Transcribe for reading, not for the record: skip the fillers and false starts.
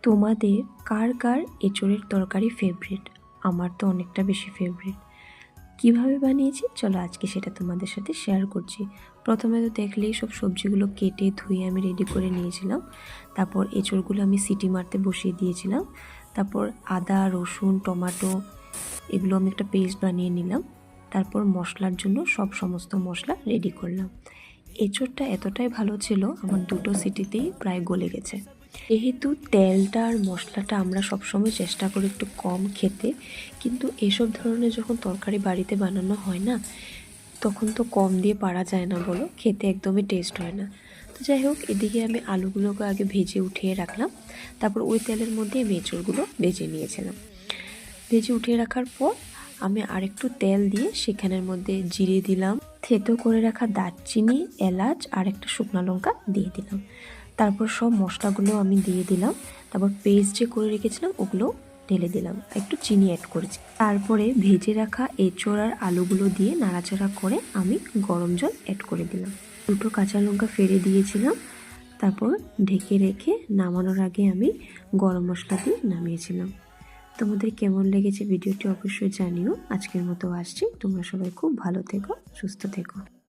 তোমাদের কার কার এঁচোড়ের তরকারি ফেভারিট? আমার তো অনেকটা বেশি ফেভারিট। কিভাবে বানিয়েছি চলো আজকে সেটা তোমাদের সাথে শেয়ার করছি। প্রথমে তো দেখলেই সব সবজিগুলো কেটে ধুয়ে আমি রেডি করে নিয়েছিলাম। তারপর এঁচোড়গুলো আমি সিটি মারতে বসিয়ে দিয়েছিলাম। তারপর আদা, রসুন, টমেটো এগুলো আমি একটা পেস্ট বানিয়ে নিলাম। তারপর মশলার জন্য সমস্ত মশলা রেডি করলাম। এঁচোড়টা এতটাই ভালো ছিল, আমার 2টো সিটিতেই প্রায় গলে গেছে। যেহেতু তেলটা আর মশলাটা আমরা সবসময় চেষ্টা করি একটু কম খেতে, কিন্তু এসব ধরনের যখন তরকারি বাড়িতে বানানো হয় না, তখন তো কম দিয়ে পারা যায় না, বলো, খেতে একদমই টেস্ট হয় না। তো যাই হোক, এদিকে আমি আলুগুলোকে আগে ভেজে উঠিয়ে রাখলাম। তারপর ওই তেলের মধ্যে আমি এঁচোড়গুলো ভেজে নিয়েছিলাম। ভেজে উঠিয়ে রাখার পর আমি আরেকটু তেল দিয়ে সেখানের মধ্যে জিরে দিলাম, থেতো করে রাখা দারচিনি, এলাচ আর একটা শুকনো লঙ্কা দিয়ে দিলাম। তারপর সব মশলাগুলো আমি দিয়ে দিলাম। তারপর পেস্ট যে করে রেখেছিলাম ওগুলো ঢেলে দিলাম, একটু চিনি অ্যাড করেছি। তারপরে ভেজে রাখা এঁচোড় আর আলুগুলো দিয়ে নাড়াচাড়া করে আমি গরম জল অ্যাড করে দিলাম। 2টো কাঁচা লঙ্কা ফেলে দিয়েছিলাম। তারপর ঢেকে রেখে নামানোর আগে আমি গরম মশলা দিয়ে নামিয়েছিলাম। তোমাদের কেমন লেগেছে ভিডিওটি অবশ্যই জানিও। আজকের মতো আসছি, তোমরা সবাই খুব ভালো থেকো, সুস্থ থেকো।